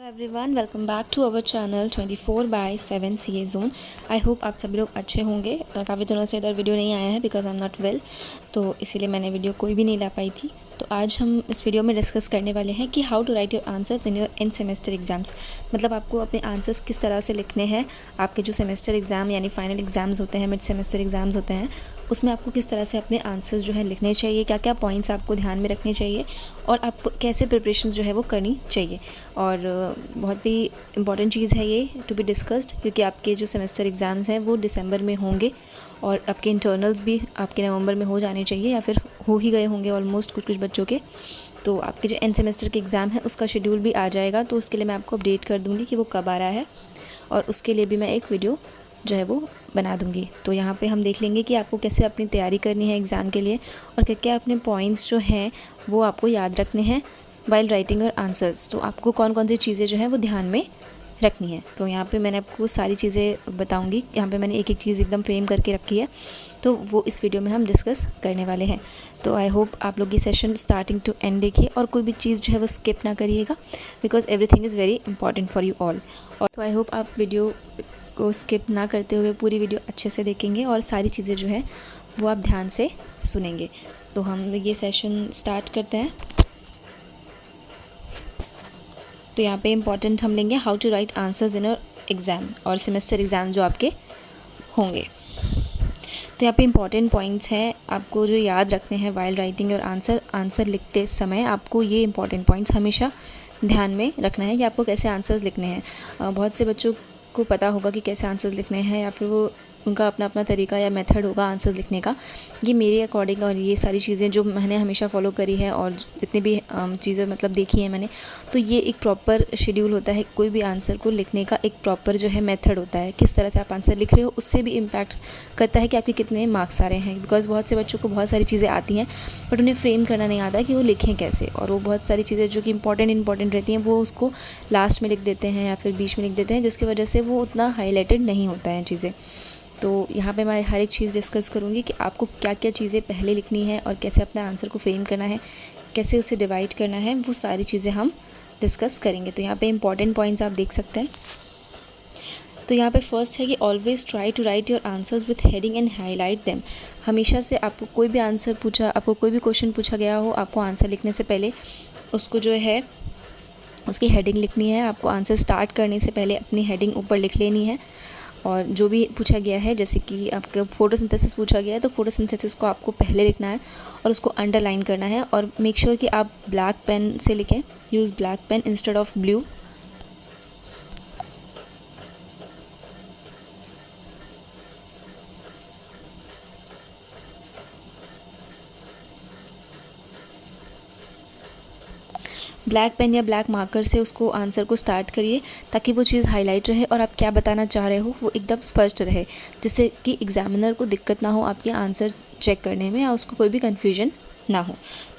Everyone, welcome back to our channel 24/7 CA zone. I hope आप सभी लोग अच्छे होंगे। काफ़ी दिनों से इधर वीडियो नहीं आया है because I am not well, तो इसीलिए मैंने वीडियो कोई भी नहीं ला पाई थी। तो आज हम इस वीडियो में डिस्कस करने वाले हैं कि how to write your answers in your end semester exams. मतलब आपको अपने आंसर्स किस तरह से लिखने हैं। आपके जो सेमेस्टर एग्ज़ाम यानी फाइनल एग्ज़ाम्स होते हैं, मिड सेमेस्टर एग्ज़ाम्स होते हैं, उसमें आपको किस तरह से अपने आंसर्स जो है लिखने चाहिए, क्या क्या पॉइंट्स आपको ध्यान में रखने चाहिए और आपको कैसे प्रिपरेशंस जो है वो करनी चाहिए। और बहुत ही इम्पॉर्टेंट चीज़ है ये टू बी डिस्कस्ड, क्योंकि आपके जो सेमेस्टर एग्ज़ाम्स हैं वो दिसंबर में होंगे और आपके इंटरनल्स भी आपके नवंबर में हो जाने चाहिए या फिर हो ही गए होंगे ऑलमोस्ट कुछ कुछ बच्चों के। तो आपके जो एंड सेमेस्टर के एग्ज़ाम है उसका शेड्यूल भी आ जाएगा, तो उसके लिए मैं आपको अपडेट कर दूँगी कि वो कब आ रहा है और उसके लिए भी मैं एक वीडियो जो है वो बना दूँगी। तो यहाँ पे हम देख लेंगे कि आपको कैसे अपनी तैयारी करनी है एग्ज़ाम के लिए और क्या क्या अपने पॉइंट्स जो हैं वो आपको याद रखने हैं वाइल राइटिंग और आंसर्स। तो आपको कौन कौन सी चीज़ें जो हैं वो ध्यान में रखनी है। तो यहाँ पे मैंने आपको सारी चीज़ें बताऊँगी। यहाँ पे मैंने एक एक चीज़ एकदम फ्रेम करके रखी है, तो वो इस वीडियो में हम डिस्कस करने वाले हैं। तो आई होप आप लोग ये सेशन स्टार्टिंग टू एंड देखिए और कोई भी चीज़ जो है वो स्किप ना करिएगा because everything is very important for you all. और तो आई होप आप वीडियो को स्किप ना करते हुए पूरी वीडियो अच्छे से देखेंगे और सारी चीज़ें जो है वो आप ध्यान से सुनेंगे। तो हम ये सेशन स्टार्ट करते हैं। तो यहाँ पे इम्पॉर्टेंट हम लेंगे how to write answers in exam और सेमेस्टर एग्ज़ाम जो आपके होंगे। तो यहाँ पे इम्पॉर्टेंट पॉइंट्स हैं आपको जो याद रखने हैं वाइल राइटिंग और आंसर लिखते समय। आपको ये इम्पॉर्टेंट पॉइंट्स हमेशा ध्यान में रखना है कि आपको कैसे आंसर्स लिखने हैं। बहुत से बच्चों को पता होगा कि कैसे आंसर्स लिखने हैं या फिर वो उनका अपना अपना तरीका या मेथड होगा आंसर्स लिखने का। ये मेरे अकॉर्डिंग और ये सारी चीज़ें जो मैंने हमेशा फॉलो करी है और जितनी भी चीज़ें मतलब देखी हैं मैंने, तो ये एक प्रॉपर शेड्यूल होता है। कोई भी आंसर को लिखने का एक प्रॉपर जो है मेथड होता है। किस तरह से आप आंसर लिख रहे हो उससे भी इम्पैक्ट करता है कि आपके कितने मार्क्स आ रहे हैं। बिकॉज बहुत से बच्चों को बहुत सारी चीज़ें आती हैं बट उन्हें फ्रेम करना नहीं आता कि वो लिखें कैसे, और वो बहुत सारी चीज़ें जो कि इंपॉर्टेंट रहती हैं वो उसको लास्ट में लिख देते हैं या फिर बीच में लिख देते हैं, जिसकी वजह से वो उतना हाईलाइटेड नहीं होता है चीज़ें। तो यहाँ पे मैं हर एक चीज़ डिस्कस करूँगी कि आपको क्या क्या चीज़ें पहले लिखनी है और कैसे अपने आंसर को फ्रेम करना है, कैसे उसे डिवाइड करना है, वो सारी चीज़ें हम डिस्कस करेंगे। तो यहाँ पे इंपॉर्टेंट पॉइंट्स आप देख सकते हैं। तो यहाँ पे फर्स्ट है कि always try to write your answers with heading and highlight them. हमेशा से आपको कोई भी आपको कोई भी क्वेश्चन पूछा गया हो, आपको आंसर लिखने से पहले उसको जो है उसकी हेडिंग लिखनी है। आपको आंसर स्टार्ट करने से पहले अपनी हेडिंग ऊपर लिख लेनी है। और जो भी पूछा गया है, जैसे कि आपका फोटोसिंथेसिस पूछा गया है, तो फोटोसिंथेसिस को आपको पहले लिखना है और उसको अंडरलाइन करना है। और मेक श्योर कि आप ब्लैक पेन से लिखें, use black pen instead of blue. Black pen या ब्लैक मार्कर से उसको आंसर को स्टार्ट करिए ताकि वो चीज़ हाईलाइट रहे और आप क्या बताना चाह रहे हो वो एकदम स्पष्ट रहे, जिससे कि एग्जामिनर को दिक्कत ना हो आपके आंसर चेक करने में या उसको कोई भी कन्फ्यूजन ना हो।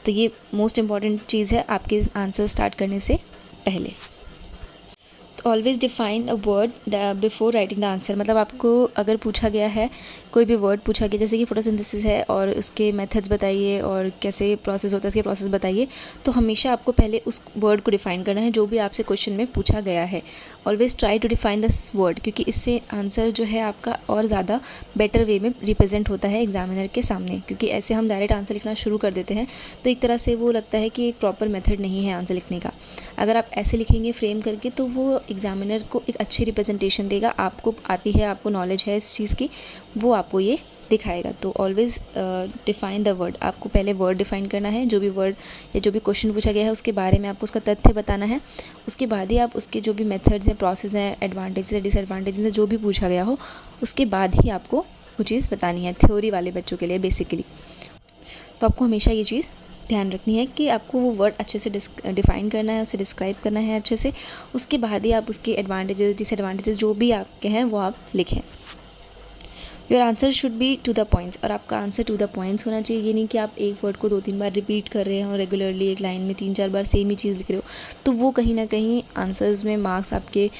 तो ये मोस्ट इम्पॉर्टेंट चीज़ है आपके आंसर स्टार्ट करने से पहले। तो always define a word before writing the answer. मतलब आपको अगर पूछा गया है, कोई भी वर्ड पूछा गया, जैसे कि फोटोसिंथेसिस है और उसके मेथड्स बताइए और कैसे प्रोसेस होता है इसके प्रोसेस बताइए, तो हमेशा आपको पहले उस वर्ड को डिफाइन करना है जो भी आपसे क्वेश्चन में पूछा गया है। Always try to define this word, क्योंकि इससे आंसर जो है आपका और ज़्यादा बेटर वे में रिप्रेजेंट होता है एग्जामिनर के सामने। क्योंकि ऐसे हम डायरेक्ट आंसर लिखना शुरू कर देते हैं तो एक तरह से वो लगता है कि एक प्रॉपर मेथड नहीं है आंसर लिखने का। अगर आप ऐसे लिखेंगे फ्रेम करके तो वो एग्जामिनर को एक अच्छी रिप्रेजेंटेशन देगा। आपको आती है, आपको नॉलेज है इस चीज़ की, वो आपको ये दिखाएगा। तो ऑलवेज़ डिफाइन द वर्ड। आपको पहले वर्ड डिफाइन करना है, जो भी वर्ड या जो भी क्वेश्चन पूछा गया है उसके बारे में आपको उसका तथ्य बताना है। उसके बाद ही आप उसके जो भी मेथड्स हैं, प्रोसेस हैं, एडवांटेजेस है, डिसएडवांटेजेस है, जो भी पूछा गया हो उसके बाद ही आपको वो चीज़ बतानी है, थ्योरी वाले बच्चों के लिए बेसिकली। तो आपको हमेशा ये चीज़ ध्यान रखनी है कि आपको वो वर्ड अच्छे से डिफाइन करना है, उसे डिस्क्राइब करना है अच्छे से। उसके बाद ही आप उसके एडवांटेजेस, डिसएडवांटेजेस जो भी आपके हैं वो आप लिखें। Your answer should be to the points. और आपका आंसर टू द पॉइंट्स होना चाहिए। ये नहीं कि आप एक वर्ड को 2-3 बार रिपीट कर रहे हैं और रेगुलरली एक लाइन में 3-4 बार सेम ही चीज़ लिख रहे हो, तो वो कहीं ना कहीं आंसर्स में मार्क्स आपके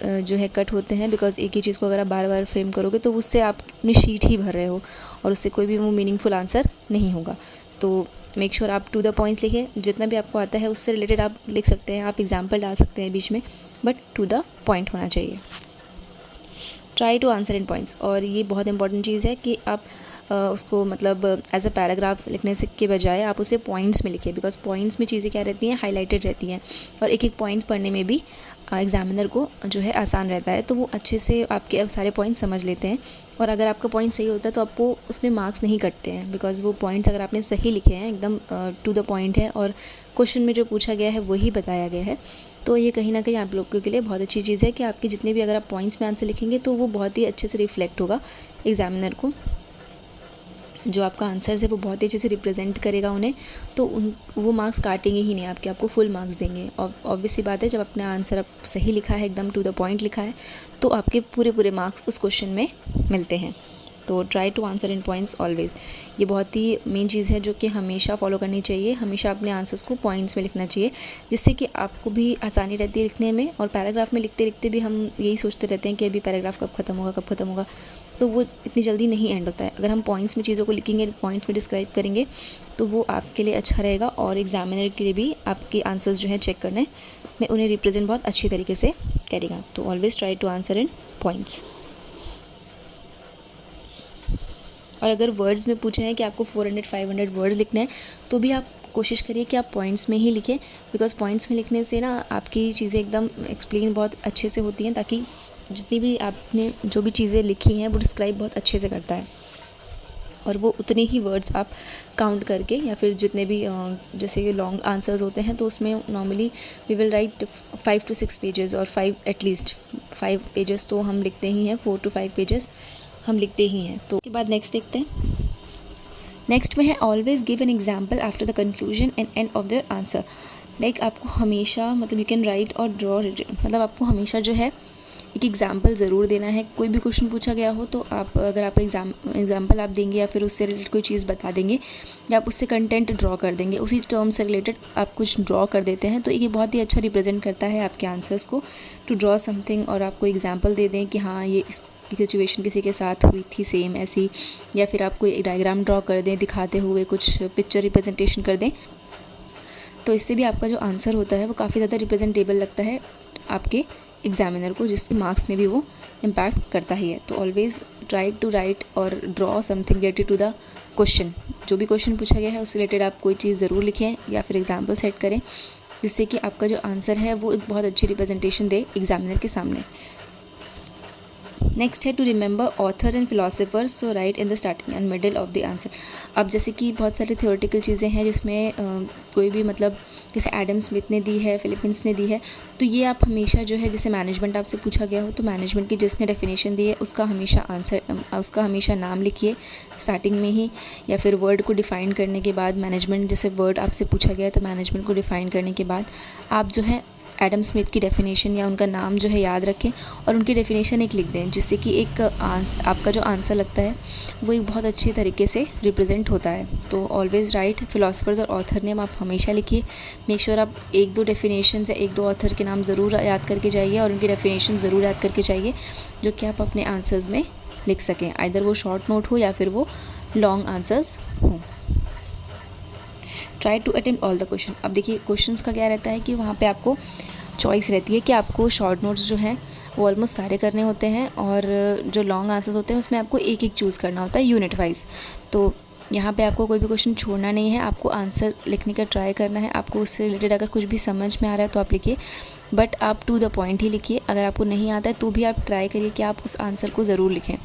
जो है कट होते हैं। बिकॉज एक ही चीज़ को अगर आप बार बार फ्रेम करोगे तो उससे आप अपनी शीट ही भर रहे हो और उससे कोई भी वो मीनिंगफुल आंसर नहीं होगा। तो मेक श्योर आप टू द पॉइंट्स लिखें, जितना भी आपको आता है उससे रिलेटेड आप लिख सकते हैं, आप एग्जाम्पल डाल सकते हैं बीच में, बट टू द पॉइंट होना चाहिए। Try to answer in points, और ये बहुत इंपॉर्टेंट चीज़ है कि आप उसको मतलब एज अ पैराग्राफ लिखने से के बजाय आप उसे पॉइंट्स में लिखें, बिकॉज पॉइंट्स में चीज़ें क्या रहती हैं, हाईलाइटेड रहती हैं, और एक एक पॉइंट पढ़ने में भी एग्जामिनर को जो है आसान रहता है, तो वो अच्छे से आपके अब सारे पॉइंट समझ लेते हैं। और अगर आपका पॉइंट सही होता है तो आपको उसमें मार्क्स नहीं कटते हैं, बिकॉज वो पॉइंट्स अगर आपने सही लिखे हैं, एकदम टू द पॉइंट है, और क्वेश्चन में जो पूछा गया है वही बताया गया है, तो ये कहीं ना कहीं आप लोगों के लिए बहुत अच्छी चीज़ है कि आपके जितने भी अगर आप पॉइंट्स में आंसर लिखेंगे तो वो बहुत ही अच्छे से रिफ्लेक्ट होगा एग्जामिनर को, जो आपका आंसर्स है वो बहुत ही अच्छे से रिप्रेजेंट करेगा उन्हें, तो वो मार्क्स काटेंगे ही नहीं आपको फुल मार्क्स देंगे। और ऑब्वियस सी बात है, जब अपना आंसर आप सही लिखा है, एकदम टू द पॉइंट लिखा है, तो आपके पूरे मार्क्स उस क्वेश्चन में मिलते हैं। तो try to answer in points always, ये बहुत ही मेन चीज़ है जो कि हमेशा फॉलो करनी चाहिए। हमेशा अपने आंसर्स को पॉइंट्स में लिखना चाहिए, जिससे कि आपको भी आसानी रहती है लिखने में, और पैराग्राफ में लिखते लिखते भी हम यही सोचते रहते हैं कि अभी पैराग्राफ कब ख़त्म होगा, तो वो इतनी जल्दी नहीं एंड होता है। अगर हम पॉइंट्स में चीज़ों को लिखेंगे, पॉइंट्स में डिस्क्राइब करेंगे, तो वो आपके लिए अच्छा रहेगा, और एग्जामिनर के लिए भी आपके आंसर्स जो है चेक करने में उन्हें रिप्रेजेंट बहुत अच्छी तरीके से करेगा। तो always try to answer in points. और अगर वर्ड्स में पूछे हैं कि आपको 400-500 वर्ड्स लिखने हैं, तो भी आप कोशिश करिए कि आप पॉइंट्स में ही लिखें, बिकॉज पॉइंट्स में लिखने से ना आपकी चीज़ें एकदम एक्सप्लेन बहुत अच्छे से होती हैं, ताकि जितनी भी आपने जो भी चीज़ें लिखी हैं वो डिस्क्राइब बहुत अच्छे से करता है, और वो उतने ही वर्ड्स आप काउंट करके, या फिर जितने भी जैसे लॉन्ग आंसर्स होते हैं तो उसमें normally we will write 5 to 6 pages, और 5 एटलीस्ट 5 पेजेस तो हम लिखते ही हैं, 4 to 5 पेजेस हम लिखते ही हैं। तो उसके बाद नेक्स्ट देखते हैं। नेक्स्ट में है always give an example after the conclusion and end of their answer. Like आपको हमेशा मतलब यू कैन राइट और ड्रॉ, मतलब आपको हमेशा जो है एक एग्जाम्पल ज़रूर देना है। कोई भी क्वेश्चन पूछा गया हो तो आप अगर आप एग्जाम्पल आप देंगे, या फिर उससे रिलेटेड कोई चीज़ बता देंगे, या आप उससे कंटेंट ड्रॉ कर देंगे, उसी टर्म से रिलेटेड आप कुछ ड्रॉ कर देते हैं, तो ये बहुत ही अच्छा रिप्रेजेंट करता है आपके आंसर्स को, टू ड्रॉ समथिंग, और आपको एग्जाम्पल दे दें कि हाँ ये सिचुएशन किसी के साथ हुई थी सेम ऐसी, या फिर आप कोई डायग्राम ड्रॉ कर दें दिखाते हुए, कुछ पिक्चर रिप्रेजेंटेशन कर दें, तो इससे भी आपका जो आंसर होता है वो काफ़ी ज़्यादा रिप्रेजेंटेबल लगता है आपके एग्जामिनर को, जिससे मार्क्स में भी वो इम्पैक्ट करता ही है। तो ऑलवेज ट्राई टू राइट और draw something related to the question, जो भी क्वेश्चन पूछा गया है उससे रिलेटेड आप कोई चीज़ ज़रूर लिखें, या फिर एग्जाम्पल सेट करें, जिससे कि आपका जो आंसर है वो एक बहुत अच्छी रिप्रेजेंटेशन दे एग्जामिनर के सामने। नेक्स्ट है to remember author and philosopher, so write in the starting and middle of the answer. अब जैसे कि बहुत सारी थियोरेटिकल चीज़ें हैं जिसमें कोई भी मतलब जैसे एडम स्मिथ ने दी है, फिलिपिन्स ने दी है, तो ये आप हमेशा जो है, जैसे मैनेजमेंट आपसे पूछा गया हो तो मैनेजमेंट की जिसने डेफिनेशन दी है उसका हमेशा आंसर, उसका हमेशा नाम लिखिए स्टार्टिंग में ही, या फिर वर्ड को डिफ़ाइन करने के बाद मैनेजमेंट, जैसे वर्ड आपसे पूछा गया है तो मैनेजमेंट को डिफ़ाइन करने के बाद आप जो है एडम स्मिथ की डेफिनेशन या उनका नाम जो है याद रखें, और उनकी डेफिनेशन एक लिख दें, जिससे कि एक आपका जो आंसर लगता है वो एक बहुत अच्छी तरीके से रिप्रेजेंट होता है। तो ऑलवेज़ राइट फिलोसफर्स और ऑथर नेम आप हमेशा लिखिए। मेक श्योर आप 1-2 डेफिनेशन या 1-2 ऑथर के नाम ज़रूर याद करके जाइए, और उनकी डेफिनेशन ज़रूर याद करके जाइए, जो कि आप अपने आंसर्स में लिख सकें, आइदर वो शॉर्ट नोट हो या फिर वो लॉन्ग आंसर्स हों। Try to attempt all the question. अब देखिए क्वेश्चंस का क्या रहता है कि वहाँ पे आपको चॉइस रहती है कि आपको शॉर्ट नोट्स जो हैं वो ऑलमोस्ट सारे करने होते हैं, और जो लॉन्ग आंसर्स होते हैं उसमें आपको एक एक चूज़ करना होता है यूनिट वाइज। तो यहाँ पे आपको कोई भी क्वेश्चन छोड़ना नहीं है, आपको आंसर लिखने का ट्राई करना है। आपको उससे रिलेटेड अगर कुछ भी समझ में आ रहा है तो आप लिखिए, बट आप टू द पॉइंट ही लिखिए। अगर आपको नहीं आता है तो भी आप ट्राई करिए कि आप उस आंसर को ज़रूर लिखें,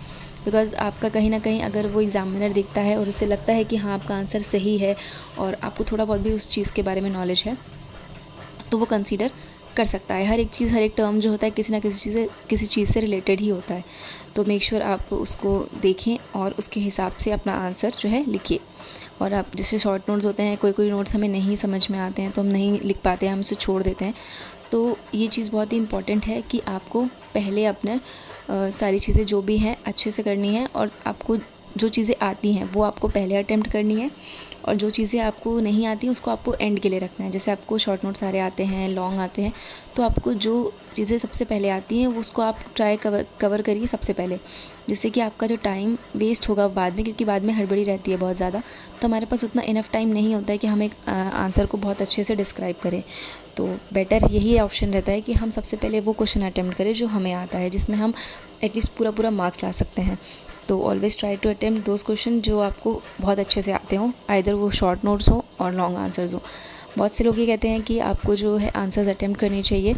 बिकॉज़ आपका कहीं ना कहीं अगर वो एग्जामिनर देखता है और उसे लगता है कि हाँ आपका आंसर सही है और आपको थोड़ा बहुत भी उस चीज़ के बारे में नॉलेज है, तो वो कंसीडर कर सकता है। हर एक चीज़, हर एक टर्म जो होता है किसी ना किसी चीज़ से रिलेटेड ही होता है। तो मेक श्योर आप उसको देखें और उसके हिसाब से अपना आंसर जो है लिखिए। और आप जैसे शॉर्ट नोट्स होते हैं, कोई नोट्स हमें नहीं समझ में आते हैं तो हम नहीं लिख पाते हैं, हम उसे छोड़ देते हैं। तो ये चीज़ बहुत ही इम्पॉर्टेंट है कि आपको पहले अपने सारी चीज़ें जो भी हैं अच्छे से करनी है, और आपको जो चीज़ें आती हैं वो आपको पहले अटेम्प्ट करनी है, और जो चीज़ें आपको नहीं आती उसको आपको एंड के लिए रखना है। जैसे आपको शॉर्ट नोट सारे आते हैं, लॉन्ग आते हैं, तो आपको जो चीज़ें सबसे पहले आती हैं उसको आप ट्राई कवर करिए सबसे पहले, जिससे कि आपका जो टाइम वेस्ट होगा बाद में, क्योंकि बाद में हड़बड़ी रहती है बहुत ज़्यादा, तो हमारे पास उतना इनफ टाइम नहीं होता है कि हम एक आंसर को बहुत अच्छे से डिस्क्राइब करें। तो बेटर यही ऑप्शन रहता है कि हम सबसे पहले वो क्वेश्चन अटेम्प्ट करें जो हमें आता है, जिसमें हम एटलीस्ट पूरा मार्क्स ला सकते हैं। तो always try to attempt those question जो आपको बहुत अच्छे से आते हों, आइदर वो शॉर्ट नोट्स हो और लॉन्ग आंसर्स हो। बहुत से लोग ये कहते हैं कि आपको जो है आंसर्स अटेम्प्ट करने चाहिए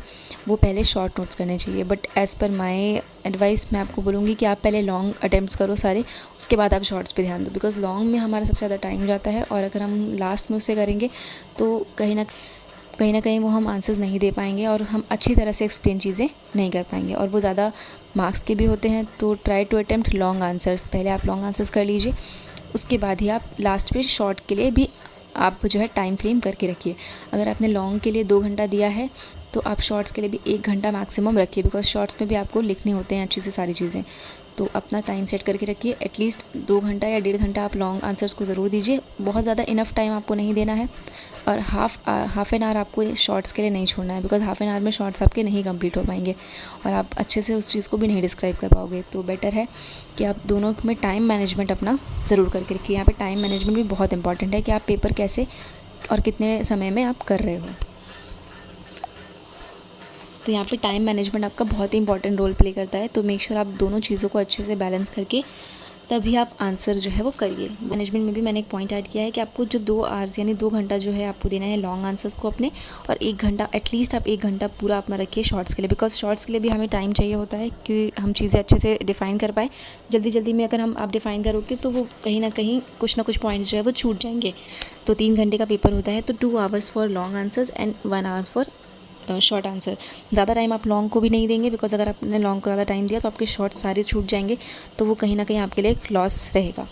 वो पहले शॉर्ट नोट्स करने चाहिए, but as per my advice मैं आपको बोलूँगी कि आप पहले लॉन्ग अटेम्प्ट्स करो सारे, उसके बाद आप शॉर्ट्स पे ध्यान दो, बिकॉज लॉन्ग में हमारा सबसे ज़्यादा टाइम जाता है, और अगर हम लास्ट में उसे करेंगे तो कहीं ना कहीं वो हम आंसर्स नहीं दे पाएंगे और हम अच्छी तरह से एक्सप्लेन चीज़ें नहीं कर पाएंगे, और वो ज़्यादा मार्क्स के भी होते हैं। तो try to attempt long answers, पहले आप लॉन्ग आंसर्स कर लीजिए, उसके बाद ही आप लास्ट पे शॉर्ट के लिए भी आप जो है टाइम फ्रेम करके रखिए। अगर आपने लॉन्ग के लिए 2 घंटा दिया है तो आप शॉर्ट्स के लिए भी 1 घंटा मैक्सिमम रखिए, बिकॉज शॉर्ट्स में भी आपको लिखने होते हैं अच्छी से सारी चीज़ें। तो अपना टाइम सेट करके रखिए, एटलीस्ट 2 घंटा या 1.5 घंटा आप लॉन्ग आंसर्स को ज़रूर दीजिए। बहुत ज़्यादा इनफ टाइम आपको नहीं देना है, और हाफ एन आवर आपको शॉर्ट्स के लिए नहीं छोड़ना है, बिकॉज हाफ एन आवर में शॉर्ट्स आपके नहीं कंप्लीट हो पाएंगे और आप अच्छे से उस चीज़ को भी नहीं डिस्क्राइब कर पाओगे। तो बेटर है कि आप दोनों में टाइम मैनेजमेंट अपना ज़रूर करके रखिए। यहाँ पे टाइम मैनेजमेंट भी बहुत इंपॉर्टेंट है कि आप पेपर कैसे और कितने समय में आप कर रहे हो। तो यहाँ पे टाइम मैनेजमेंट आपका बहुत ही इंपॉर्टेंट रोल प्ले करता है। तो मेक श्योर आप दोनों चीज़ों को अच्छे से बैलेंस करके तभी आप आंसर जो है वो करिए। मैनेजमेंट में भी मैंने एक पॉइंट ऐड किया है कि आपको जो 2 आवर्स यानी 2 घंटा जो है आपको देना है लॉन्ग आंसर्स को अपने, और 1 घंटा एटलीस्ट आप 1 घंटा पूरा अपना रखिए शॉर्ट्स के लिए, बिकॉज शॉर्ट्स के लिए भी हमें टाइम चाहिए होता है कि हम चीज़ें अच्छे से डिफ़ाइन कर पाएँ। जल्दी में अगर आप डिफ़ाइन करोगे तो वो कहीं ना कहीं कुछ ना कुछ पॉइंट्स जो है वो छूट जाएंगे। तो 3 घंटे का पेपर होता है, तो 2 hours for long answers and 1 hour for short answer. ज़्यादा टाइम आप लॉन्ग को भी नहीं देंगे, बिकॉज अगर आपने लॉन्ग को ज़्यादा टाइम दिया तो आपके शॉर्ट सारे छूट जाएंगे, तो वो कहीं ना कहीं आपके लिए एक लॉस रहेगा।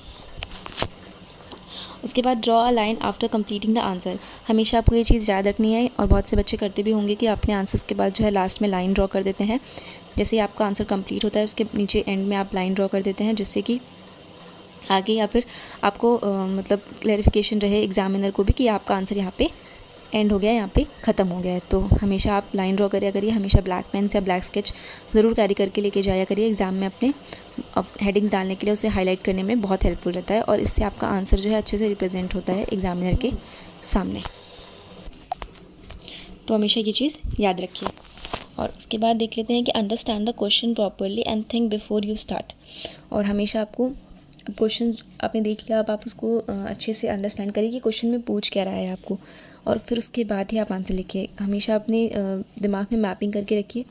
उसके बाद draw a line after completing the answer. हमेशा आपको ये चीज़ याद रखनी है, और बहुत से बच्चे करते भी होंगे कि अपने आंसर्स के बाद जो है लास्ट में लाइन ड्रॉ कर देते हैं। जैसे ही आपका आंसर कंप्लीट होता है उसके नीचे एंड में आप लाइन ड्रॉ कर देते हैं, जिससे कि आगे या फिर आपको मतलब क्लैरिफिकेशन रहे एग्जामिनर को भी कि आपका आंसर यहाँ पे एंड हो गया है, यहाँ पे ख़त्म हो गया है। तो हमेशा आप लाइन ड्रॉ करिए करिए, हमेशा ब्लैक पेन या ब्लैक स्केच ज़रूर कैरी करके लेके जाया करिए एग्ज़ाम में अपने हेडिंग्स डालने के लिए। उसे हाईलाइट करने में बहुत हेल्पफुल रहता है, और इससे आपका आंसर जो है अच्छे से रिप्रेजेंट होता है एग्जामिनर के सामने। तो हमेशा ये चीज़ याद रखिए। और उसके बाद देख लेते हैं कि understand the question properly and think before you start. और हमेशा आपको क्वेश्चन आपने देख लिया, अब आप उसको अच्छे से अंडरस्टैंड करिए कि क्वेश्चन में पूछ क्या रहा है आपको, और फिर उसके बाद ही आप आंसर लिखिए। हमेशा अपने दिमाग में मैपिंग करके रखिए।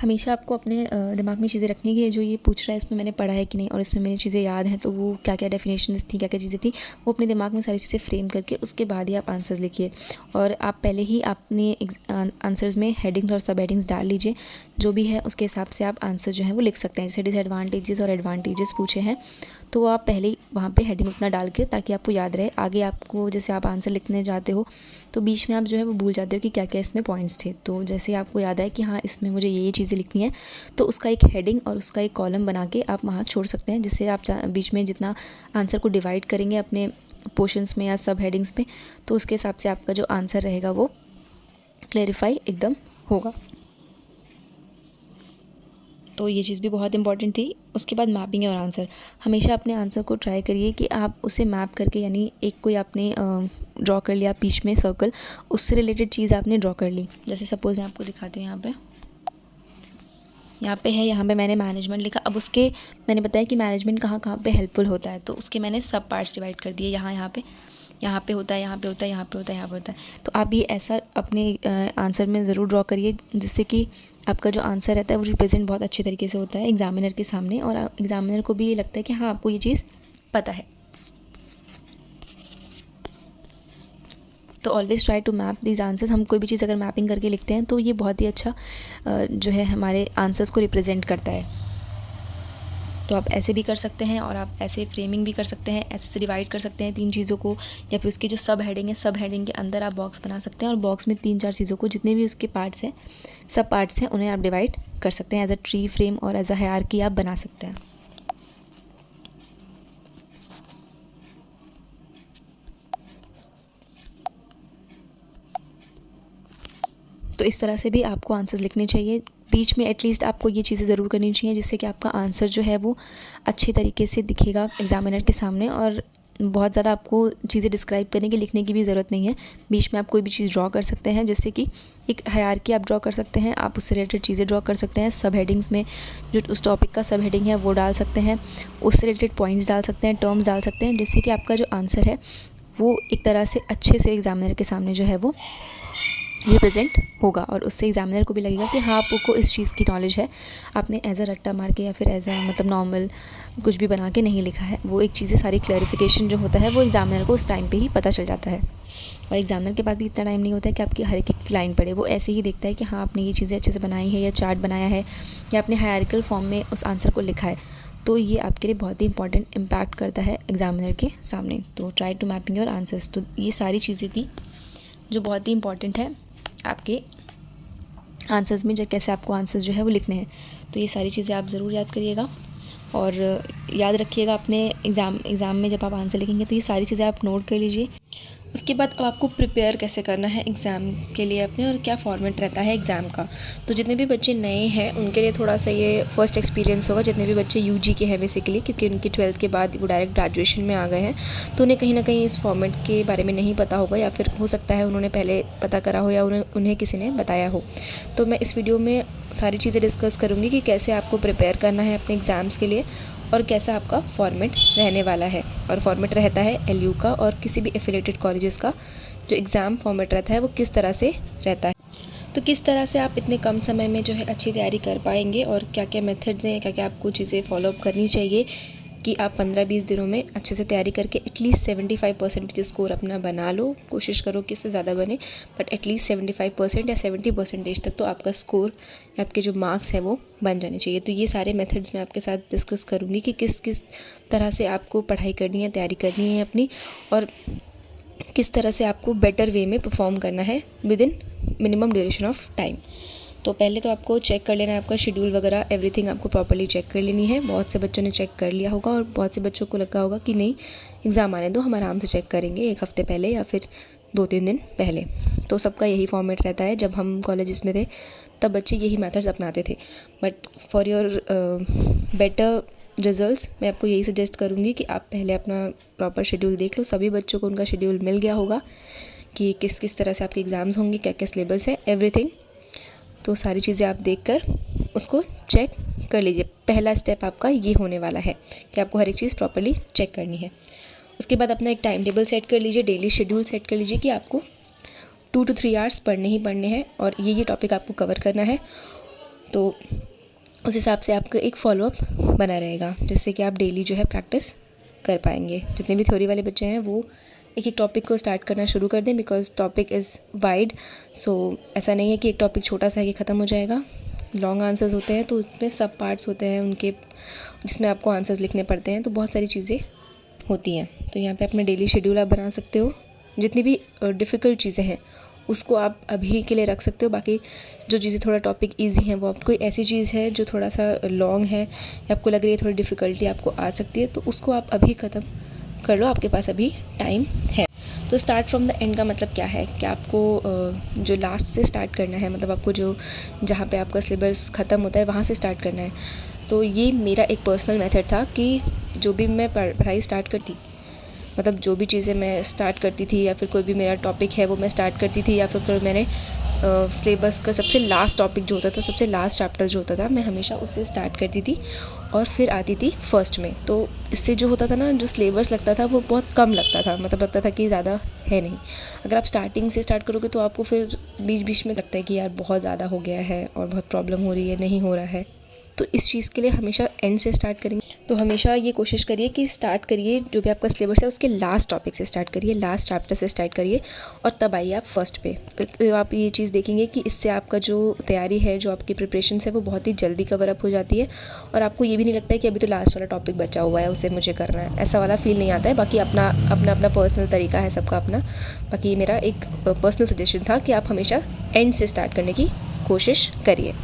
हमेशा आपको अपने दिमाग में चीज़ें रखनी है, जो ये पूछ रहा है इसमें मैंने पढ़ा है कि नहीं, और इसमें मेरी चीज़ें याद हैं, तो वो क्या क्या डेफिनेशन थी, क्या क्या चीज़ें थी, वो अपने दिमाग में सारी चीज़ें फ्रेम करके उसके बाद ही आप आंसर्स लिखिए। और आप पहले ही अपने आंसर्स में हेडिंग्स और सब हेडिंग्स डाल लीजिए, जो भी है उसके हिसाब से आप आंसर जो है वो लिख सकते हैं। जैसे डिसएडवांटेजेस और एडवांटेजेस पूछे हैं तो वो आप पहले ही वहाँ पे हेडिंग उतना डाल के, ताकि आपको याद रहे। आगे आपको जैसे आप आंसर लिखने जाते हो तो बीच में आप जो है वो भूल जाते हो कि क्या क्या इसमें पॉइंट्स थे, तो जैसे आपको याद है कि हाँ इसमें मुझे ये चीज़ें लिखनी है, तो उसका एक हेडिंग और उसका एक कॉलम बना के आप वहाँ छोड़ सकते हैं, जिससे आप बीच में जितना आंसर को डिवाइड करेंगे अपने पोर्शंस में या सब हेडिंग्स में, तो उसके हिसाब से आपका जो आंसर रहेगा वो क्लैरिफाई एकदम होगा। तो ये चीज़ भी बहुत इंपॉर्टेंट थी। उसके बाद मैपिंग और आंसर। हमेशा अपने आंसर को ट्राई करिए कि आप उसे मैप करके, यानी एक कोई आपने ड्रॉ कर लिया बीच में सर्कल, उससे रिलेटेड चीज़ आपने ड्रॉ कर ली। जैसे सपोज़ मैं आपको दिखाती हूँ, यहाँ पे है, यहाँ पे मैंने मैनेजमेंट लिखा। अब उसके मैंने बताया कि मैनेजमेंट कहाँ कहाँ पे हेल्पफुल होता है, तो उसके मैंने सब पार्ट्स डिवाइड कर दिए। यहाँ पे होता है, यहाँ पे होता है, यहाँ पे होता है, यहाँ पे होता है। तो आप भी ऐसा अपने आंसर में ज़रूर ड्रॉ करिए, जिससे कि आपका जो आंसर रहता है वो रिप्रेजेंट बहुत अच्छे तरीके से होता है एग्जामिनर के सामने, और एग्जामिनर को भी ये लगता है कि हाँ आपको ये चीज़ पता है। तो always try to map these answers. हम कोई भी चीज़ अगर मैपिंग करके लिखते हैं तो ये बहुत ही अच्छा जो है हमारे आंसर्स को रिप्रेजेंट करता है। तो आप ऐसे भी कर सकते हैं, और आप ऐसे फ्रेमिंग भी कर सकते हैं, ऐसे से डिवाइड कर सकते हैं 3 चीज़ों को, या फिर उसकी जो सब हेडिंग है, सब हेडिंग के अंदर आप बॉक्स बना सकते हैं, और बॉक्स में 3-4 चीज़ों को, जितने भी उसके पार्ट्स हैं, सब पार्ट्स हैं, उन्हें आप डिवाइड कर सकते हैं। एज अ ट्री फ्रेम और एज अ हायरार्की आप बना सकते हैं। तो इस तरह से भी आपको आंसर्स लिखने चाहिए। बीच में एटलीस्ट आपको ये चीज़ें ज़रूर करनी चाहिए जिससे कि आपका आंसर जो है वो अच्छे तरीके से दिखेगा एग्जामिनर के सामने, और बहुत ज़्यादा आपको चीज़ें डिस्क्राइब करने की लिखने की भी ज़रूरत नहीं है। बीच में आप कोई भी चीज़ ड्रॉ कर सकते हैं, जैसे कि एक हायरार्की आप ड्रॉ कर सकते हैं, आप उससे रिलेटेड चीज़ें ड्रॉ कर सकते हैं। सब हेडिंग्स में जो उस टॉपिक का सब हेडिंग है वो डाल सकते हैं, उससे रिलेटेड पॉइंट्स डाल सकते हैं, टर्म्स डाल सकते हैं, जिससे कि आपका जो आंसर है वो एक तरह से अच्छे से एग्जामिनर के सामने जो है वो रिप्रेजेंट होगा, और उससे एग्जामिनर को भी लगेगा कि हाँ आपको इस चीज़ की नॉलेज है, आपने एज अ रट्टा मार के या फिर एज अ मतलब नॉर्मल कुछ भी बना के नहीं लिखा है। वो एक चीज़ें सारी क्लैरिफिकेशन जो होता है वो एग्जामिनर को उस टाइम पे ही पता चल जाता है, और एग्जामिनर के पास भी इतना टाइम नहीं होता है कि आपकी हर एक लाइन पढ़े। वो ऐसे ही देखता है कि हाँ आपने ये चीज़ें अच्छे से बनाई है, या चार्ट बनाया है, या आपने हायरार्किकल फॉर्म में उस आंसर को लिखा है। तो ये आपके लिए बहुत ही इंपॉर्टेंट इम्पैक्ट करता है एग्जामिनर के सामने। तो try to mapping your answers. तो ये सारी चीज़ें थी जो बहुत ही इंपॉर्टेंट है आपके आंसर्स में, जो कैसे आपको आंसर्स जो है वो लिखने हैं। तो ये सारी चीज़ें आप ज़रूर याद करिएगा, और याद रखिएगा अपने एग्ज़ाम में जब आप आंसर लिखेंगे तो ये सारी चीज़ें आप नोट कर लीजिए। उसके बाद अब आपको प्रिपेयर कैसे करना है एग्ज़ाम के लिए अपने, और क्या फॉर्मेट रहता है एग्ज़ाम का। तो जितने भी बच्चे नए हैं उनके लिए थोड़ा सा ये फर्स्ट एक्सपीरियंस होगा। जितने भी बच्चे यूजी के हैं बेसिकली, क्योंकि उनकी 12th के बाद वो डायरेक्ट ग्रेजुएशन में आ गए हैं, तो उन्हें कहीं ना कहीं इस फॉर्मेट के बारे में नहीं पता होगा, या फिर हो सकता है उन्होंने पहले पता करा हो या उन्हें किसी ने बताया हो। तो मैं इस वीडियो में सारी चीज़ें डिस्कस करूँगी कि कैसे आपको प्रिपेयर करना है अपने एग्ज़ाम्स के लिए, और कैसा आपका फॉर्मेट रहने वाला है। और फॉर्मेट रहता है एलयू का और किसी भी एफिलिएटेड कॉलेजेस का जो एग्ज़ाम फॉर्मेट रहता है वो किस तरह से रहता है। तो किस तरह से आप इतने कम समय में जो है अच्छी तैयारी कर पाएंगे, और क्या क्या मेथड्स हैं, क्या क्या आपको चीज़ें फॉलोअप करनी चाहिए कि आप 15-20 दिनों में अच्छे से तैयारी करके एटलीस्ट 75% स्कोर अपना बना लो। कोशिश करो कि उससे ज़्यादा बने, बट एटलीस्ट 75% या 70% तक तो आपका स्कोर या आपके जो मार्क्स हैं वो बन जाने चाहिए। तो ये सारे मेथड्स मैं आपके साथ डिस्कस करूँगी कि किस किस तरह से आपको पढ़ाई करनी है, तैयारी करनी है अपनी, और किस तरह से आपको बेटर वे में परफॉर्म करना है with in minimum duration of time. तो पहले तो आपको चेक कर लेना है आपका शेड्यूल वगैरह, एवरीथिंग आपको प्रॉपर्ली चेक कर लेनी है। बहुत से बच्चों ने चेक कर लिया होगा, और बहुत से बच्चों को लगा होगा कि नहीं एग्ज़ाम आने दो, हम आराम से चेक करेंगे 1 हफ़्ते पहले या फिर 2-3 दिन पहले। तो सबका यही फॉर्मेट रहता है। जब हम कॉलेजेस में थे तब बच्चे यही मेथड्स अपनाते थे, but for your better results मैं आपको यही सजेस्ट करूँगी कि आप पहले अपना प्रॉपर शेड्यूल देख लो। सभी बच्चों को उनका शेड्यूल मिल गया होगा कि किस किस तरह से आपके एग्ज़ाम्स होंगे, क्या क्या सिलेबस है, एवरीथिंग। तो सारी चीज़ें आप देखकर उसको चेक कर लीजिए। पहला स्टेप आपका ये होने वाला है कि आपको हर एक चीज़ प्रॉपर्ली चेक करनी है। उसके बाद अपना एक टाइम टेबल सेट कर लीजिए, डेली शेड्यूल सेट कर लीजिए कि आपको 2 to 3 आवर्स पढ़ने ही पढ़ने हैं, और ये टॉपिक आपको कवर करना है। तो उस हिसाब से आपका एक फॉलोअप बना रहेगा, जिससे कि आप डेली जो है प्रैक्टिस कर पाएंगे। जितने भी थ्योरी वाले बच्चे हैं वो एक एक टॉपिक को स्टार्ट करना शुरू कर दें, बिकॉज टॉपिक इज़ वाइड। सो ऐसा नहीं है कि एक टॉपिक छोटा सा है कि ख़त्म हो जाएगा। लॉन्ग आंसर्स होते हैं तो उसमें सब पार्ट्स होते हैं उनके, जिसमें आपको आंसर्स लिखने पड़ते हैं। तो बहुत सारी चीज़ें होती हैं। तो यहाँ पे अपना डेली शेड्यूल आप बना सकते हो। जितनी भी डिफ़िकल्ट चीज़ें हैं उसको आप अभी के लिए रख सकते हो। बाकी जो चीज़ें थोड़ा टॉपिक इजी हैं, वो आप कोई ऐसी चीज़ है जो थोड़ा सा लॉन्ग है या आपको लग रही है थोड़ी डिफ़िकल्टी आपको आ सकती है, तो उसको आप अभी ख़त्म कर लो, आपके पास अभी टाइम है। तो स्टार्ट फ्रॉम द एंड का मतलब क्या है कि आपको जो लास्ट से स्टार्ट करना है, मतलब आपको जो जहाँ पे आपका सिलेबस ख़त्म होता है वहाँ से स्टार्ट करना है। तो ये मेरा एक पर्सनल मेथड था कि जो भी मैं पढ़ाई स्टार्ट करती, मतलब जो भी चीज़ें मैं स्टार्ट करती थी, या फिर कोई भी मेरा टॉपिक है वो मैं स्टार्ट करती थी, या फिर मैंने सिलेबस का सबसे लास्ट टॉपिक जो होता था, सबसे लास्ट चैप्टर जो होता था, मैं हमेशा उससे स्टार्ट करती थी और फिर आती थी फर्स्ट में। तो इससे जो होता था ना, जो सिलेबस लगता था वो बहुत कम लगता था, मतलब लगता था कि ज़्यादा है नहीं। अगर आप स्टार्टिंग से स्टार्ट करोगे तो आपको फिर बीच बीच में लगता है कि यार बहुत ज़्यादा हो गया है और बहुत प्रॉब्लम हो रही है, नहीं हो रहा है। तो इस चीज़ के लिए हमेशा एंड से स्टार्ट करेंगे। तो हमेशा ये कोशिश करिए कि स्टार्ट करिए जो भी आपका सिलेबस है उसके लास्ट टॉपिक से स्टार्ट करिए, लास्ट चैप्टर से स्टार्ट करिए, और तब आइए आप फर्स्ट पे। तो आप ये चीज़ देखेंगे कि इससे आपका जो तैयारी है, जो आपकी प्रिपरेशन है, वो बहुत ही जल्दी कवर अप हो जाती है, और आपको ये भी नहीं लगता है कि अभी तो लास्ट वाला टॉपिक बचा हुआ है उसे मुझे करना है, ऐसा वाला फील नहीं आता है। बाकी अपना अपना पर्सनल तरीका है सबका अपना। बाकी ये मेरा एक पर्सनल सजेशन था कि आप हमेशा एंड से स्टार्ट करने की कोशिश करिए।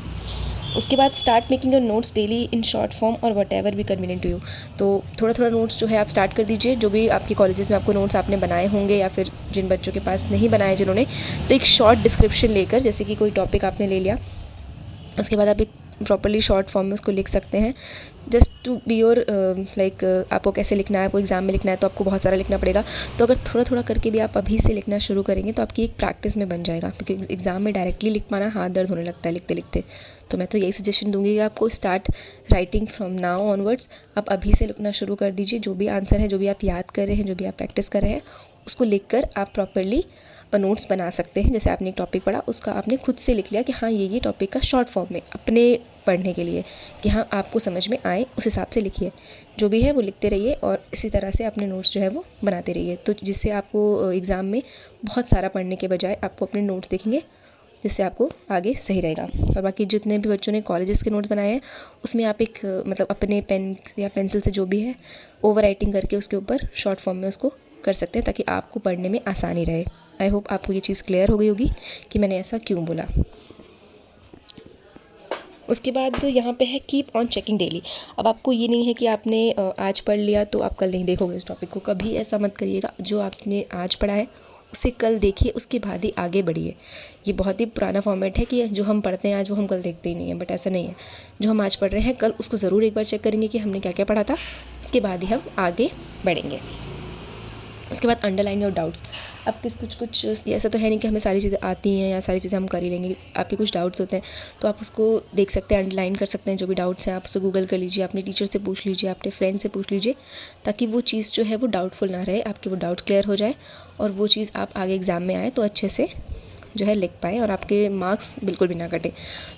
उसके बाद start making your notes daily in short form और वट एवर भी कन्वीनियंट टू यू। तो थोड़ा थोड़ा नोट्स जो है आप स्टार्ट कर दीजिए, जो भी आपके कॉलेजेस में आपको नोट्स आपने बनाए होंगे या फिर जिन बच्चों के पास नहीं बनाए जिन्होंने, तो एक शॉर्ट डिस्क्रिप्शन लेकर, जैसे कि कोई टॉपिक आपने ले लिया, उसके बाद आप एक प्रॉपरली शॉर्ट फॉर्म में उसको लिख सकते हैं, just to be your like आपको कैसे लिखना है, आपको एग्ज़ाम में लिखना है तो आपको बहुत सारा लिखना पड़ेगा। तो अगर थोड़ा थोड़ा करके भी आप अभी से लिखना शुरू करेंगे तो आपकी एक प्रैक्टिस में बन जाएगा, क्योंकि एग्ज़ाम में डायरेक्टली लिख पाना हाथ दर्द होने लगता है लिखते लिखते। तो मैं तो यही सजेशन दूंगी कि आपको start writing from now onwards, आप अभी से लिखना शुरू कर दीजिए। जो भी आंसर है, जो भी आप याद कर रहे हैं, जो भी आप प्रैक्टिस कर रहे हैं, उसको लिख कर आप प्रॉपरली नोट्स बना सकते हैं। जैसे आपने एक टॉपिक पढ़ा, उसका आपने खुद से लिख लिया कि हाँ ये टॉपिक का शॉर्ट फॉर्म में अपने पढ़ने के लिए, कि हाँ आपको समझ में आए उस हिसाब से लिखिए। जो भी है वो लिखते रहिए और इसी तरह से अपने नोट्स जो है वो बनाते रहिए, तो जिससे आपको एग्ज़ाम में बहुत सारा पढ़ने के बजाय आपको अपने नोट्स देखेंगे, जिससे आपको आगे सही रहेगा। और बाकी जितने भी बच्चों ने कॉलेजेस के नोट्स बनाए हैं, उसमें आप एक मतलब अपने पेन या पेंसिल से जो भी है ओवर राइटिंग करके उसके ऊपर शॉर्ट फॉर्म में उसको कर सकते हैं, ताकि आपको पढ़ने में आसानी रहे। आई होप आपको ये चीज़ क्लियर हो गई होगी कि मैंने ऐसा क्यों बोला। उसके बाद यहाँ पे है कीप ऑन चेकिंग डेली। अब आपको ये नहीं है कि आपने आज पढ़ लिया तो आप कल नहीं देखोगे उस टॉपिक को, कभी ऐसा मत करिएगा। जो आपने आज पढ़ा है उसे कल देखिए, उसके बाद ही आगे बढ़िए। ये बहुत ही पुराना फॉर्मेट है कि जो हम पढ़ते हैं आज वो हम कल देखते ही नहीं हैं, बट ऐसा नहीं है। जो हम आज पढ़ रहे हैं कल उसको ज़रूर एक बार चेक करेंगे कि हमने क्या क्या पढ़ा था, उसके बाद ही हम आगे बढ़ेंगे। उसके बाद अंडरलाइन योर डाउट्स। अब कुछ ऐसा तो है नहीं कि हमें सारी चीज़ें आती हैं या सारी चीज़ें हम कर ही लेंगे। आपके कुछ डाउट्स होते हैं तो आप उसको देख सकते हैं, अंडरलाइन कर सकते हैं। जो भी डाउट्स हैं आप उससे गूगल कर लीजिए, अपने टीचर से पूछ लीजिए, अपने फ्रेंड से पूछ लीजिए, ताकि वो चीज़ जो है वो डाउटफुल ना रहे, आपके वो डाउट क्लियर हो जाए और वो चीज़ आप आगे एग्ज़ाम में आए तो अच्छे से जो है लिख पाएँ और आपके मार्क्स बिल्कुल भी ना कटें।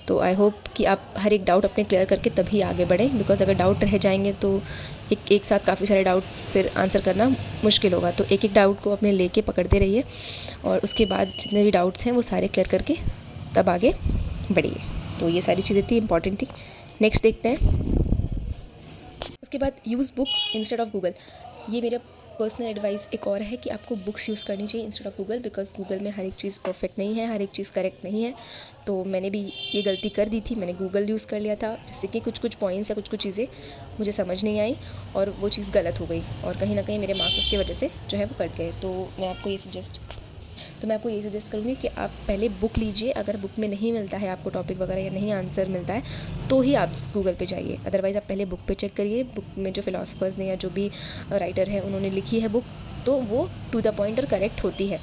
तो आई होप कि आप हर एक डाउट अपने क्लियर करके तभी आगे बढ़ें, बिकॉज अगर डाउट रह जाएंगे तो एक साथ काफ़ी सारे डाउट फिर आंसर करना मुश्किल होगा। तो एक एक डाउट को अपने लेके पकड़ते रहिए और उसके बाद जितने भी डाउट्स हैं वो सारे क्लियर करके तब आगे बढ़िए। तो ये सारी चीज़ें थी, इंपॉर्टेंट थी। नेक्स्ट देखते हैं। उसके बाद use books instead of Google. ये मेरा पर्सनल एडवाइस एक और है कि आपको बुक्स यूज़ करनी चाहिए instead of Google, because Google में हर एक चीज़ परफेक्ट नहीं है, हर एक चीज़ करेक्ट नहीं है। तो मैंने भी ये गलती कर दी थी, मैंने गूगल यूज़ कर लिया था, जिससे कि कुछ पॉइंट्स या कुछ चीज़ें मुझे समझ नहीं आई और वो चीज़ गलत हो गई और कहीं ना कहीं मेरे मार्क्स उसकी वजह से जो है वो कट गए। तो मैं आपको ये सजेस्ट करूँगी कि आप पहले बुक लीजिए। अगर बुक में नहीं मिलता है आपको टॉपिक वगैरह या नहीं आंसर मिलता है तो ही आप गूगल पे जाइए, अदरवाइज़ आप पहले बुक पे चेक करिए। बुक में जो फिलोसफर्स ने या जो भी राइटर है उन्होंने लिखी है बुक, तो वो टू द पॉइंट और करेक्ट होती है।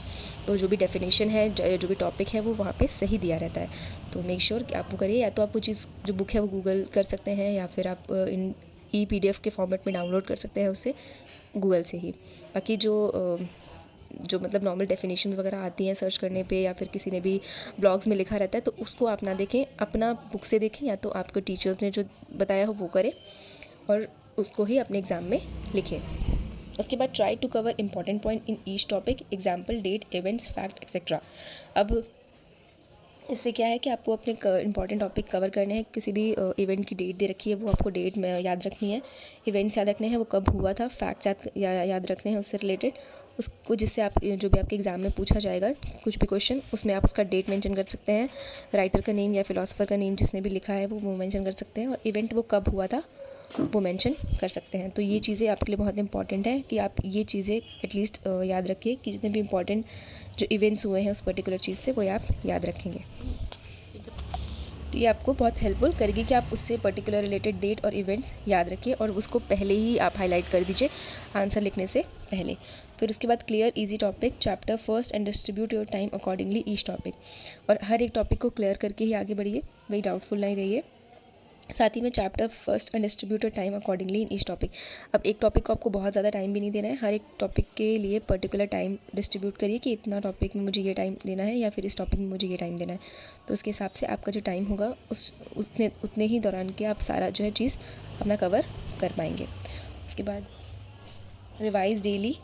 तो जो भी डेफिनेशन है, जो भी टॉपिक है वो वहाँ पे सही दिया रहता है। तो मेक श्योर कि आप वो करिए। या तो आप वो चीज़ जो बुक है वो गूगल कर सकते हैं, या फिर आप इन PDF के फॉर्मेट में डाउनलोड कर सकते हैं उससे गूगल से ही। बाकी जो मतलब नॉर्मल डेफिनेशंस वगैरह आती हैं सर्च करने पे, या फिर किसी ने भी ब्लॉग्स में लिखा रहता है, तो उसको आप ना देखें, अपना बुक से देखें, या तो आपके टीचर्स ने जो बताया हो वो करें और उसको ही अपने एग्ज़ाम में लिखें। उसके बाद try to cover important point in each topic, example, date, events, fact, etcetera. अब इससे क्या है कि आपको अपने इंपॉर्टेंट टॉपिक कवर करने हैं। किसी भी इवेंट की डेट दे रखी है, वो आपको डेट में याद रखनी है, इवेंट्स याद रखने हैं वो कब हुआ था, फैक्ट्स याद रखने हैं उससे रिलेटेड, उसको जिससे आप जो भी आपके एग्ज़ाम में पूछा जाएगा कुछ भी क्वेश्चन, उसमें आप उसका डेट मेंशन कर सकते हैं, राइटर का नेम या फिलोसफर का नेम जिसने भी लिखा है वो मेंशन कर सकते हैं, और इवेंट वो कब हुआ था वो मेंशन कर सकते हैं। तो ये चीज़ें आपके लिए बहुत इंपॉर्टेंट है कि आप ये चीज़ें एटलीस्ट याद रखिए कि जितने भी इंपॉर्टेंट जो इवेंट्स हुए हैं उस पर्टिकुलर चीज़ से वो आप याद रखेंगे। तो ये आपको बहुत हेल्पफुल करेगी कि आप उससे पर्टिकुलर रिलेटेड डेट और इवेंट्स याद रखिए और उसको पहले ही आप हाईलाइट कर दीजिए आंसर लिखने से पहले। फिर उसके बाद clear easy topic chapter first and distribute your time accordingly each topic. और हर एक टॉपिक को क्लियर करके ही आगे बढ़िए, वही डाउटफुल नहीं रहिए। साथ ही में chapter first and distribute your time accordingly in each topic. अब एक टॉपिक को आपको बहुत ज़्यादा टाइम भी नहीं देना है, हर एक टॉपिक के लिए पर्टिकुलर टाइम डिस्ट्रीब्यूट करिए कि इतना टॉपिक में मुझे ये टाइम देना है या फिर इस टॉपिक में मुझे ये टाइम देना है। तो उसके हिसाब से आपका जो टाइम होगा उतने ही दौरान के आप सारा जो है चीज़ अपना कवर कर पाएंगे। उसके बाद revise daily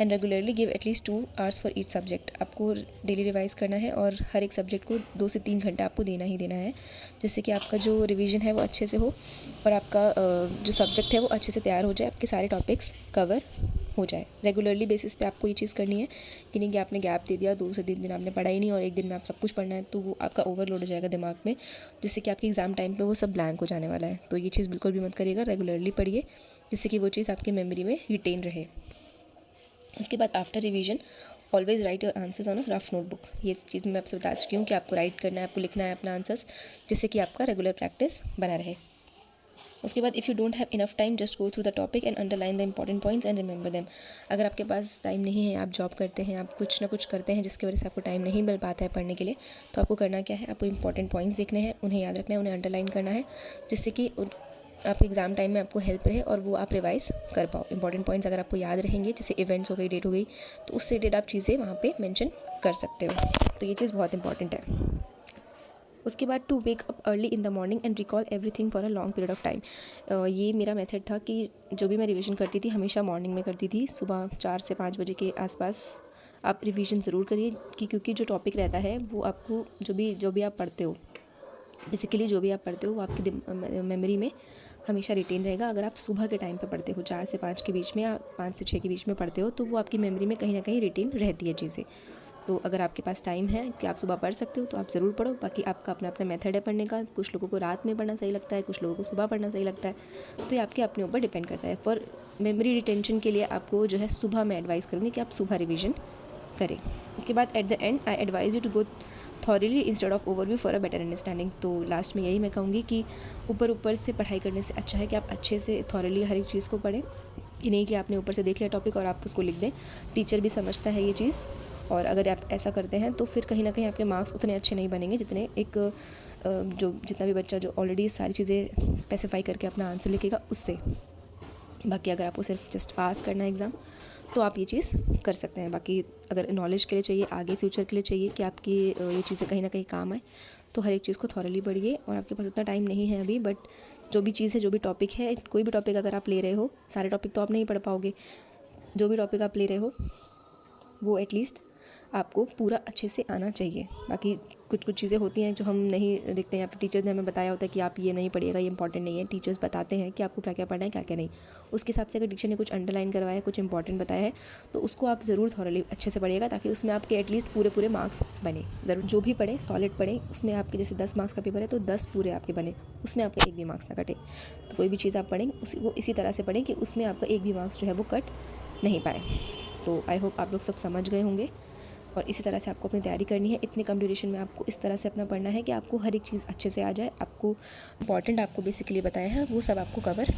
and regularly give at least 2 hours for each subject. आपको डेली रिवाइज करना है और हर एक सब्जेक्ट को 2 से 3 घंटा आपको देना ही देना है, जिससे कि आपका जो रिवीजन है वो अच्छे से हो और आपका जो सब्जेक्ट है वो अच्छे से तैयार हो जाए, आपके सारे टॉपिक्स कवर हो जाए। रेगुलरली बेसिस पे आपको ये चीज़ करनी है कि नहीं कि आपने गैप दे दिया, 2 से 3 दिन आपने पढ़ा ही नहीं और एक दिन में आप सब कुछ पढ़ना है, तो वो आपका ओवरलोड हो जाएगा दिमाग में, जिससे कि आपके एग्ज़ाम टाइम पे वो सब ब्लैंक हो जाने वाला है। तो ये चीज़ बिल्कुल भी मत करिएगा, रेगुलरली पढ़िए जिससे कि वो चीज़ आपकी मेमोरी में रिटेन रहे। उसके बाद after revision always right your answers on a rough notebook. ये चीज़ मैं आपसे बता चुकी हूँ कि आपको राइट करना है, आपको लिखना है अपना आंसर्स, जिससे कि आपका रेगुलर प्रैक्टिस बना रहे। उसके बाद if you don't have enough time just go through the topic and underline the important points and remember them. अगर आपके पास टाइम नहीं है, आप जॉब करते हैं, आप कुछ ना कुछ करते हैं जिसकी वजह से आपको टाइम नहीं मिल पाता है पढ़ने के लिए, तो आपको करना क्या है, आपको इंपॉर्टेंट पॉइंट्स देखने हैं, उन्हें याद रखना है, उन्हें अंडरलाइन करना है, जिससे कि आपके एग्ज़ाम टाइम में आपको हेल्प रहे और वो आप रिवाइज़ कर पाओ। इंपॉर्टेंट पॉइंट्स अगर आपको याद रहेंगे, जैसे इवेंट्स हो गई, डेट हो गई, तो उससे रिलेटेड आप चीज़ें वहाँ पे मेंशन कर सकते हो। तो ये चीज़ बहुत इंपॉर्टेंट है। उसके बाद to wake up early in the morning and recall everything for a long period of time. ये मेरा मेथड था कि जो भी मैं रिवीजन करती थी हमेशा मॉर्निंग में करती थी, सुबह 4 से 5 बजे के आसपास आप रिवीजन ज़रूर करिए कि क्योंकि जो टॉपिक रहता है वो आपको जो भी आप पढ़ते हो, बेसिकली जो भी आप पढ़ते हो वो आपकी मेमोरी में हमेशा रिटेन रहेगा। अगर आप सुबह के टाइम पे पढ़ते हो, 4 से 5 के बीच में या 5 से 6 के बीच में पढ़ते हो, तो वो आपकी मेमोरी में कहीं ना कहीं रिटेन रहती है चीज़ें। तो अगर आपके पास टाइम है कि आप सुबह पढ़ सकते हो तो आप ज़रूर पढ़ो। बाकी आपका अपना अपना मेथड है पढ़ने का, कुछ लोगों को रात में पढ़ना सही लगता है, कुछ लोगों को सुबह पढ़ना सही लगता है, तो ये आपके अपने ऊपर डिपेंड करता है। फॉर मेमोरी रिटेंशन के लिए आपको जो है सुबह मैं एडवाइस करूँगी कि आप सुबह रिविज़न करें। उसके बाद at the end I advise you to go thoroughly instead of overview for a better understanding. तो लास्ट में यही मैं कहूँगी कि ऊपर से पढ़ाई करने से अच्छा है कि आप अच्छे से थॉरली हर एक चीज़ को पढ़ें, कि नहीं कि आपने ऊपर से देख लिया टॉपिक और आप उसको लिख दें। टीचर भी समझता है ये चीज़, और अगर आप ऐसा करते हैं तो फिर कहीं ना कहीं आपके मार्क्स उतने अच्छे नहीं बनेंगे जितने एक जितना भी बच्चा जो ऑलरेडी सारी चीज़ें स्पेसिफाई करके अपना आंसर लिखेगा उससे। बाकी अगर आपको सिर्फ जस्ट पास करना है एग्ज़ाम तो आप ये चीज़ कर सकते हैं। बाकी अगर नॉलेज के लिए चाहिए, आगे फ्यूचर के लिए चाहिए कि आपकी ये चीज़ें कहीं ना कहीं काम आए, तो हर एक चीज़ को थॉरली पढ़िए। और आपके पास उतना टाइम नहीं है अभी, बट जो भी चीज़ है, जो भी टॉपिक है, कोई भी टॉपिक अगर आप ले रहे हो, सारे टॉपिक तो आप नहीं पढ़ पाओगे, जो भी टॉपिक आप ले रहे हो वो एटलीस्ट आपको पूरा अच्छे से आना चाहिए। बाकी कुछ चीज़ें होती हैं जो हम नहीं देखते हैं, या फिर टीचर्स ने हमें बताया होता है कि आप ये नहीं पढ़िएगा, ये इंपॉर्टेंट नहीं है। टीचर्स बताते हैं कि आपको क्या क्या पढ़ना है, क्या क्या नहीं। उसके हिसाब से अगर टीचर ने कुछ अंडरलाइन करवाया, कुछ इंपॉर्टेंट बताया है, तो उसको आप ज़रूर थॉरली अच्छे से पढ़िएगा, ताकि उसमें आपके एटलीस्ट पूरे मार्क्स बने। ज़रूर जो भी पढ़ें सॉलिड पढ़ें, उसमें आपके जैसे 10 मार्क्स का पेपर है तो 10 पूरे आपके बने, उसमें आपका एक भी मार्क्स ना कटे। तो कोई भी चीज़ आप पढ़ें उसी को इसी तरह से पढ़ें कि उसमें आपका एक भी मार्क्स जो है वो कट नहीं पाए। तो आई होप आप लोग सब समझ गए होंगे, और इसी तरह से आपको अपनी तैयारी करनी है। इतने कम ड्यूरेशन में आपको इस तरह से अपना पढ़ना है कि आपको हर एक चीज़ अच्छे से आ जाए। आपको इंपॉर्टेंट आपको बेसिकली बताया है वो सब आपको कवर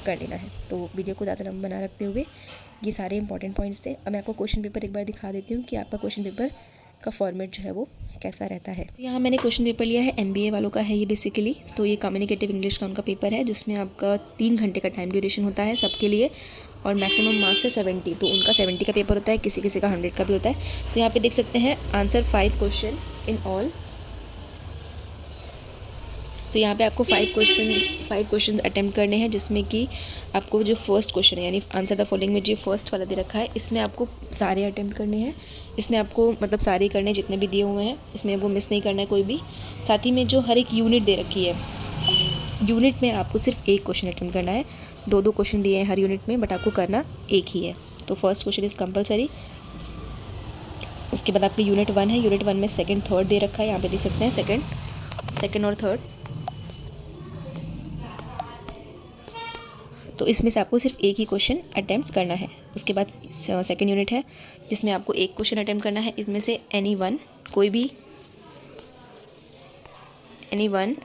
कर लेना है। तो वीडियो को ज़्यादा लंबा बना रखते हुए ये सारे इंपॉर्टेंट पॉइंट्स थे। अब मैं आपको क्वेश्चन पेपर एक बार दिखा देती हूँ कि आपका क्वेश्चन पेपर का फॉर्मेट जो है वो कैसा रहता है। यहाँ मैंने क्वेश्चन पेपर लिया है, MBA वालों का है ये बेसिकली। तो ये कम्युनिकेटिव इंग्लिश का उनका पेपर है, जिसमें आपका 3 घंटे का टाइम ड्यूरेशन होता है सबके लिए, और मैक्सिमम मार्क्स है 70। तो उनका 70 का पेपर होता है, किसी किसी का 100 का भी होता है। तो यहाँ पे देख सकते हैं आंसर 5 क्वेश्चन इन ऑल। तो यहाँ पे आपको 5 क्वेश्चन अटेम्प्ट करने हैं, जिसमें कि आपको जो फर्स्ट क्वेश्चन है, यानी आंसर द फॉलोइंग में जो फर्स्ट वाला दे रखा है, इसमें आपको सारे अटेम्प्ट करने हैं। इसमें आपको मतलब सारे करने हैं जितने भी दिए हुए हैं, इसमें वो मिस नहीं करना है कोई भी। साथ ही में जो हर एक यूनिट दे रखी है, यूनिट में आपको सिर्फ एक क्वेश्चन अटेम्प्ट करना है। 2 क्वेश्चन दिए हैं हर यूनिट में, बट आपको करना एक ही है। तो फर्स्ट क्वेश्चन इज़ कंपलसरी। उसके बाद आपके यूनिट 1 है, यूनिट 1 में सेकंड थर्ड दे रखा है, यहाँ पे देख सकते हैं सेकंड और थर्ड। तो इसमें से आपको सिर्फ एक ही क्वेश्चन अटेम्प्ट करना है। उसके बाद सेकंड यूनिट है, जिसमें आपको एक क्वेश्चन अटेम्प्ट करना है। इसमें से एनी वन, कोई भी एनी वन।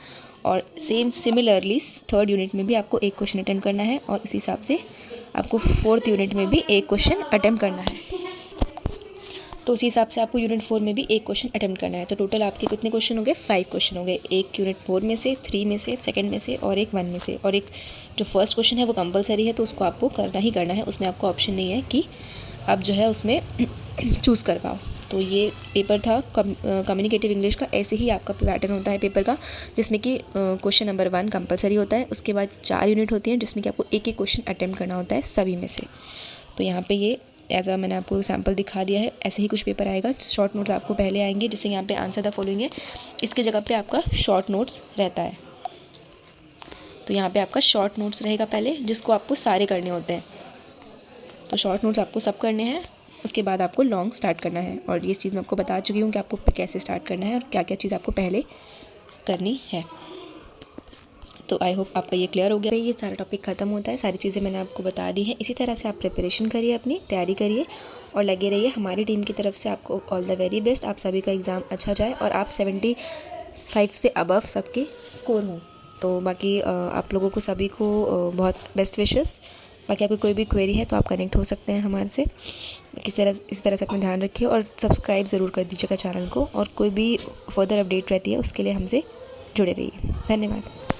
और सिमिलरली थर्ड यूनिट में भी आपको एक क्वेश्चन अटेम्प्ट करना है, और इस हिसाब से आपको फोर्थ यूनिट में भी एक क्वेश्चन अटेम्प्ट करना है। तो उसी हिसाब से आपको यूनिट 4 में भी एक क्वेश्चन अटेम्प्ट करना है। तो टोटल आपके कितने क्वेश्चन हो गए? 5 क्वेश्चन हो गए। एक यूनिट 4 में से, 3 में से, सेकंड में से, और एक 1 में से। और एक जो फर्स्ट क्वेश्चन है वो कंपलसरी है, तो उसको आपको करना ही करना है। उसमें आपको ऑप्शन नहीं है कि आप जो है उसमें चूज़ कर पाओ। तो ये पेपर था कम्युनिकेटिव इंग्लिश का। ऐसे ही आपका पैटर्न होता है पेपर का, जिसमें कि क्वेश्चन नंबर 1 कंपलसरी होता है। उसके बाद 4 यूनिट होती हैं, जिसमें कि आपको एक एक क्वेश्चन अटेम्प्ट करना होता है सभी में से। तो यहाँ पे ये एज मैंने आपको सैम्पल दिखा दिया है। ऐसे ही कुछ पेपर आएगा। शॉर्ट नोट्स आपको पहले आएंगे, जैसे यहाँ पे आंसर द फॉलोइंग है, इसके जगह पे आपका शॉर्ट नोट्स रहता है। तो यहाँ पे आपका शॉर्ट नोट्स रहेगा पहले, जिसको आपको सारे करने होते हैं। तो शॉर्ट नोट्स आपको सब करने हैं, उसके बाद आपको लॉन्ग स्टार्ट करना है। और ये चीज़ मैं आपको बता चुकी हूँ कि आपको कैसे स्टार्ट करना है और क्या क्या चीज़ आपको पहले करनी है। तो आई होप आपका ये क्लियर हो गया। ये सारा टॉपिक ख़त्म होता है, सारी चीज़ें मैंने आपको बता दी हैं। इसी तरह से आप प्रिपरेशन करिए, अपनी तैयारी करिए और लगे रहिए। हमारी टीम की तरफ से आपको ऑल द वेरी बेस्ट। आप सभी का एग्ज़ाम अच्छा जाए और आप 75 से अबव सबके स्कोर हों। तो बाकी आप लोगों को सभी को बहुत बेस्ट विशेस। बाकी आपकी कोई भी क्वेरी है तो आप कनेक्ट हो सकते हैं हमारे से। इस तरह से अपना ध्यान रखिए और सब्सक्राइब ज़रूर कर दीजिएगा चैनल को। और कोई भी फर्दर अपडेट रहती है उसके लिए हमसे जुड़े रहिए। धन्यवाद।